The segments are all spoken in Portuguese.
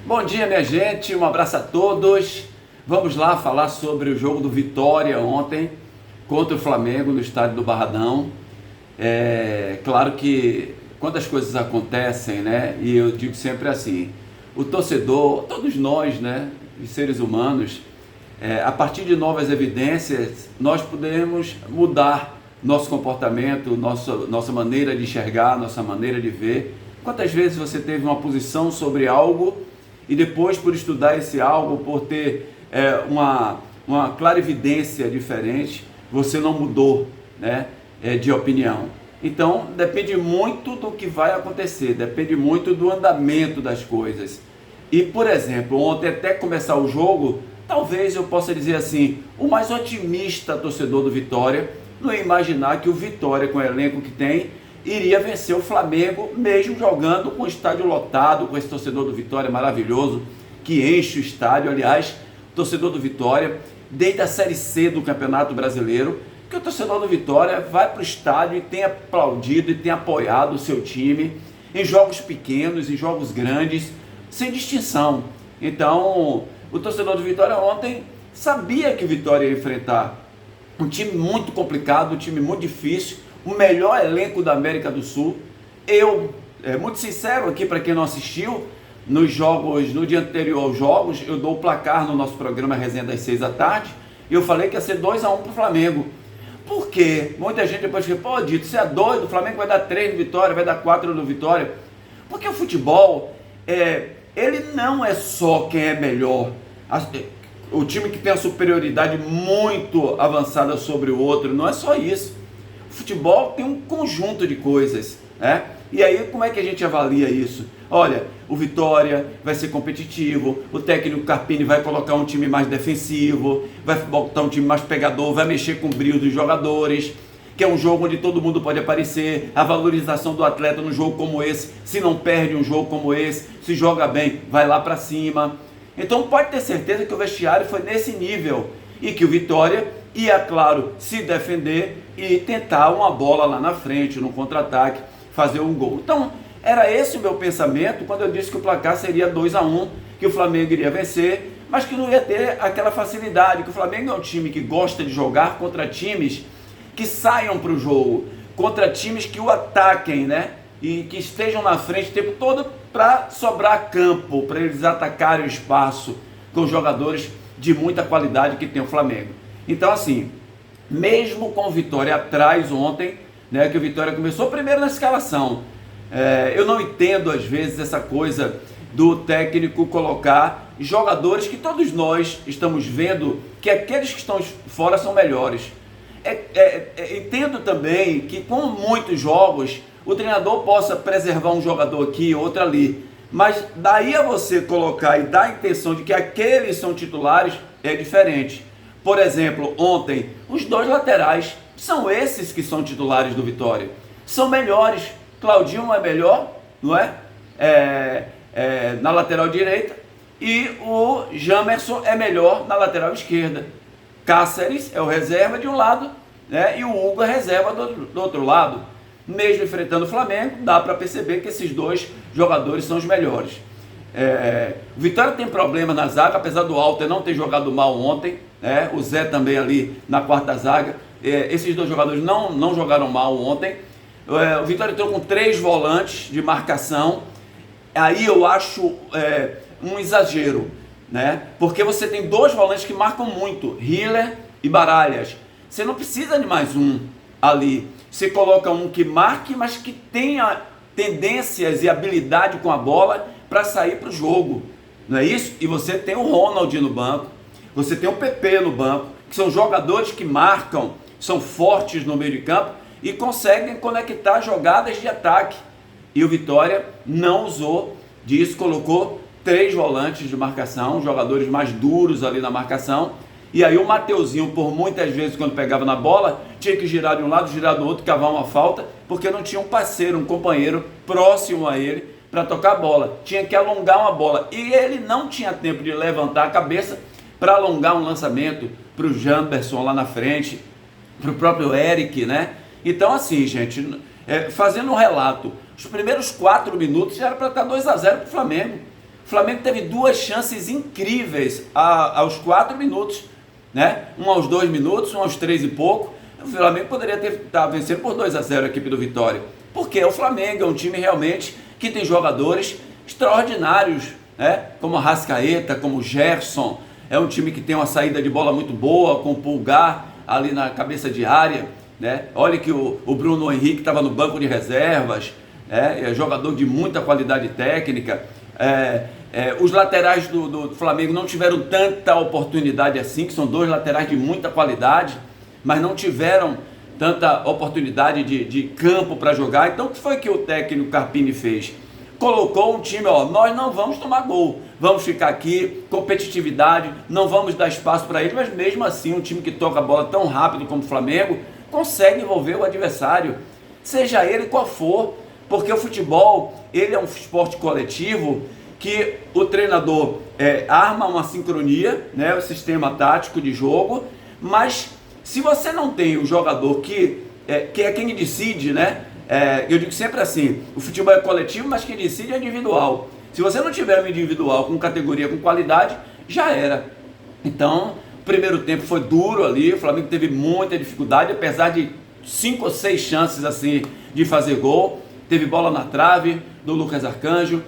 Bom dia, minha gente, um abraço a todos. Vamos lá falar sobre o jogo do Vitória ontem contra o Flamengo no estádio do Barradão. Claro que quando as coisas acontecem, né, e eu digo sempre assim, o torcedor, todos nós, né, os seres humanos, a partir de novas evidências, nós podemos mudar nosso comportamento, nossa maneira de enxergar, nossa maneira de ver. Quantas vezes você teve uma posição sobre algo e depois, por estudar esse algo, por ter uma clarividência diferente, você não mudou, né, de opinião? Então, depende muito do que vai acontecer, depende muito do andamento das coisas. E, por exemplo, ontem, até começar o jogo, talvez eu possa dizer assim, o mais otimista torcedor do Vitória não ia imaginar que o Vitória, com o elenco que tem, iria vencer o Flamengo, mesmo jogando com o estádio lotado, com esse torcedor do Vitória maravilhoso, que enche o estádio. Aliás, o torcedor do Vitória, desde a Série C do Campeonato Brasileiro, que o torcedor do Vitória vai para o estádio e tem aplaudido e tem apoiado o seu time em jogos pequenos, em jogos grandes, sem distinção. Então, o torcedor do Vitória ontem sabia que o Vitória ia enfrentar um time muito complicado, um time muito difícil, o melhor elenco da América do Sul. Eu, muito sincero aqui para quem não assistiu, nos jogos, no dia anterior aos jogos, eu dou o placar no nosso programa Resenha das 6 da tarde, e eu falei que ia ser 2-1 para o Flamengo. Por quê? Muita gente depois fica, pô, Dito, você é doido, o Flamengo vai dar 3 no Vitória, vai dar 4 no Vitória. Porque o futebol, ele não é só quem é melhor. O time que tem a superioridade muito avançada sobre o outro, não é só isso. O futebol tem um conjunto de coisas, né? E aí, como é que a gente avalia isso? Olha, o Vitória vai ser competitivo, o técnico Carpini vai colocar um time mais defensivo, vai botar um time mais pegador, vai mexer com o brio dos jogadores, que é um jogo onde todo mundo pode aparecer, a valorização do atleta num jogo como esse, se não perde um jogo como esse, se joga bem, vai lá para cima. Então pode ter certeza que o vestiário foi nesse nível e que o Vitória ia, claro, se defender e tentar uma bola lá na frente, no contra-ataque, fazer um gol. Então, era esse o meu pensamento quando eu disse que o placar seria 2-1, que o Flamengo iria vencer, mas que não ia ter aquela facilidade, que o Flamengo é um time que gosta de jogar contra times que saiam para o jogo, contra times que o ataquem, né? E que estejam na frente o tempo todo para sobrar campo, para eles atacarem o espaço com jogadores de muita qualidade que tem o Flamengo. Então, assim, mesmo com o Vitória atrás ontem, né, que o Vitória começou primeiro na escalação, eu não entendo às vezes essa coisa do técnico colocar jogadores que todos nós estamos vendo que aqueles que estão fora são melhores. Entendo também que com muitos jogos o treinador possa preservar um jogador aqui, outro ali, mas daí a você colocar e dar a intenção de que aqueles são titulares é diferente. Por exemplo, ontem, os dois laterais são esses que são titulares do Vitória. São melhores. Claudinho é melhor, não é? Na lateral direita. E o Jamerson é melhor na lateral esquerda. Cáceres é o reserva de um lado, né? E o Hugo é reserva do outro lado. Mesmo enfrentando o Flamengo, dá para perceber que esses dois jogadores são os melhores. O Vitória tem problema na zaga, apesar do Alter não ter jogado mal ontem, né? O Zé também ali na quarta zaga. Esses dois jogadores não jogaram mal ontem. O Vitória entrou com 3 volantes de marcação. Aí eu acho um exagero, né? Porque você tem 2 volantes que marcam muito, Hiller e Baralhas. Você não precisa de mais um ali. Você coloca um que marque, mas que tenha tendências e habilidade com a bola para sair para o jogo, não é isso? E você tem o Ronald no banco, você tem o PP no banco, que são jogadores que marcam, são fortes no meio de campo e conseguem conectar jogadas de ataque. E o Vitória não usou disso, colocou 3 volantes de marcação, jogadores mais duros ali na marcação. E aí o Mateuzinho, por muitas vezes, quando pegava na bola, tinha que girar de um lado, girar do outro, cavar uma falta, porque não tinha um parceiro, um companheiro próximo a ele para tocar a bola. Tinha que alongar uma bola. E ele não tinha tempo de levantar a cabeça para alongar um lançamento para o Janderson lá na frente, para o próprio Eric, né? Então, assim, gente, fazendo um relato, os primeiros 4 minutos já era para estar 2-0 para o Flamengo. O Flamengo teve duas chances incríveis aos 4 minutos, né? Um aos 2 minutos, um aos 3 e pouco. O Flamengo poderia estar vencendo por 2-0 a equipe do Vitória. Porque o Flamengo é um time realmente que tem jogadores extraordinários, né? Como a Arrascaeta, como o Gerson. É um time que tem uma saída de bola muito boa, com o Pulgar ali na cabeça de área, né? Olha que o Bruno Henrique estava no banco de reservas, é jogador de muita qualidade técnica. Os laterais do Flamengo não tiveram tanta oportunidade assim, que são 2 laterais de muita qualidade, mas não tiveram tanta oportunidade de campo para jogar. Então o que foi que o técnico Carpini fez? Colocou um time, nós não vamos tomar gol, vamos ficar aqui, competitividade, não vamos dar espaço para ele, mas mesmo assim um time que toca a bola tão rápido como o Flamengo, consegue envolver o adversário, seja ele qual for, porque o futebol, ele é um esporte coletivo, que o treinador arma uma sincronia, né, o sistema tático de jogo, mas se você não tem o jogador que é quem decide, né, eu digo sempre assim, o futebol é coletivo, mas quem decide é individual. Se você não tiver um individual com categoria, com qualidade, já era. Então, o primeiro tempo foi duro ali, o Flamengo teve muita dificuldade, apesar de 5 ou 6 chances assim de fazer gol. Teve bola na trave do Lucas Arcanjo,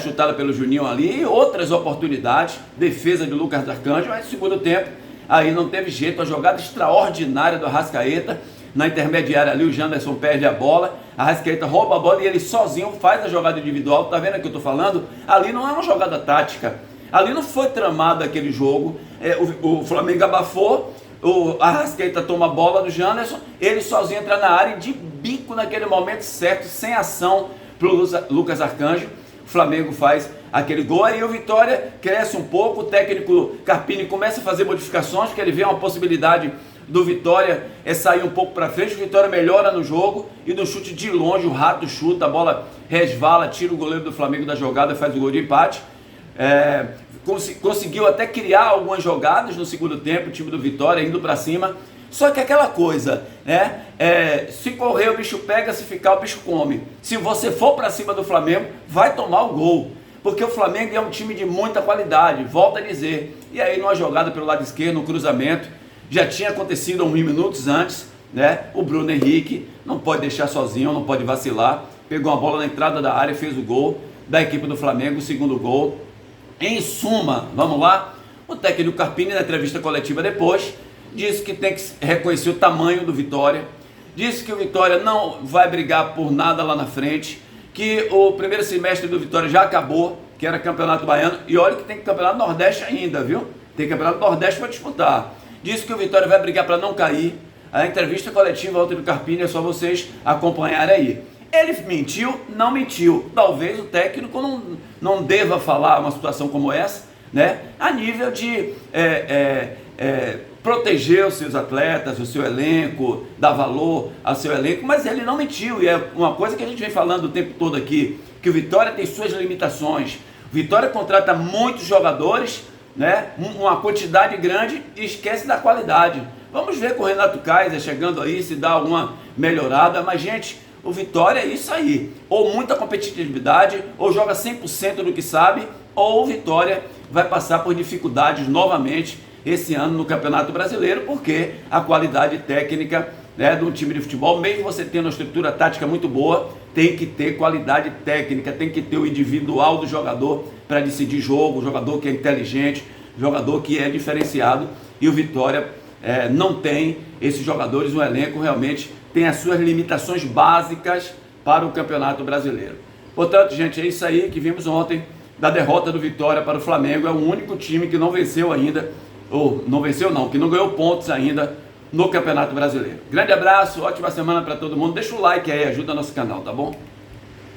chutada pelo Juninho ali, e outras oportunidades, defesa de Lucas Arcanjo, mas no segundo tempo, aí não teve jeito, a jogada extraordinária do Arrascaeta, na intermediária ali o Janderson perde a bola, a Arrascaeta rouba a bola e ele sozinho faz a jogada individual. Tá vendo o que eu tô falando? Ali não é uma jogada tática, ali não foi tramado aquele jogo, o Flamengo abafou, o Arrascaeta toma a bola do Janderson, ele sozinho entra na área e de bico naquele momento certo, sem ação para o Lucas Arcanjo, o Flamengo faz aquele gol. Aí o Vitória cresce um pouco, o técnico Carpini começa a fazer modificações, porque ele vê uma possibilidade do Vitória sair um pouco para frente. O Vitória melhora no jogo e no chute de longe, o Rato chuta, a bola resvala, tira o goleiro do Flamengo da jogada, faz o gol de empate. Conseguiu até criar algumas jogadas no segundo tempo, o time do Vitória indo para cima. Só que aquela coisa, né? Se correr o bicho pega, se ficar o bicho come. Se você for para cima do Flamengo, vai tomar o gol. Porque o Flamengo é um time de muita qualidade, volto a dizer. E aí numa jogada pelo lado esquerdo, no cruzamento, já tinha acontecido uns minutos antes, né? O Bruno Henrique não pode deixar sozinho, não pode vacilar. Pegou uma bola na entrada da área, fez o gol da equipe do Flamengo, o segundo gol. Em suma, vamos lá, o técnico Carpini na entrevista coletiva depois disse que tem que reconhecer o tamanho do Vitória, disse que o Vitória não vai brigar por nada lá na frente, que o primeiro semestre do Vitória já acabou, que era campeonato baiano, e olha que tem campeonato Nordeste ainda, viu? Tem campeonato Nordeste para disputar. Disse que o Vitória vai brigar para não cair. A entrevista coletiva ontem do Carpini é só vocês acompanharem aí. Ele mentiu? Não mentiu. Talvez o técnico não deva falar uma situação como essa, né? A nível de proteger os seus atletas, o seu elenco, dar valor ao seu elenco, mas ele não mentiu. E é uma coisa que a gente vem falando o tempo todo aqui, que o Vitória tem suas limitações. O Vitória contrata muitos jogadores, né? Uma quantidade grande e esquece da qualidade. Vamos ver com o Renato Kaiser chegando aí, se dá alguma melhorada, mas gente, o Vitória é isso aí, ou muita competitividade, ou joga 100% do que sabe, ou o Vitória vai passar por dificuldades novamente esse ano no Campeonato Brasileiro, porque a qualidade técnica, né, de um time de futebol, mesmo você tendo uma estrutura tática muito boa, tem que ter qualidade técnica, tem que ter o individual do jogador para decidir jogo, jogador que é inteligente, jogador que é diferenciado, e o Vitória não tem esses jogadores, o elenco realmente tem as suas limitações básicas para o Campeonato Brasileiro. Portanto, gente, é isso aí que vimos ontem da derrota do Vitória para o Flamengo. É o único time que não venceu ainda, ou não venceu não, que não ganhou pontos ainda no Campeonato Brasileiro. Grande abraço, ótima semana para todo mundo. Deixa o like aí, ajuda nosso canal, tá bom?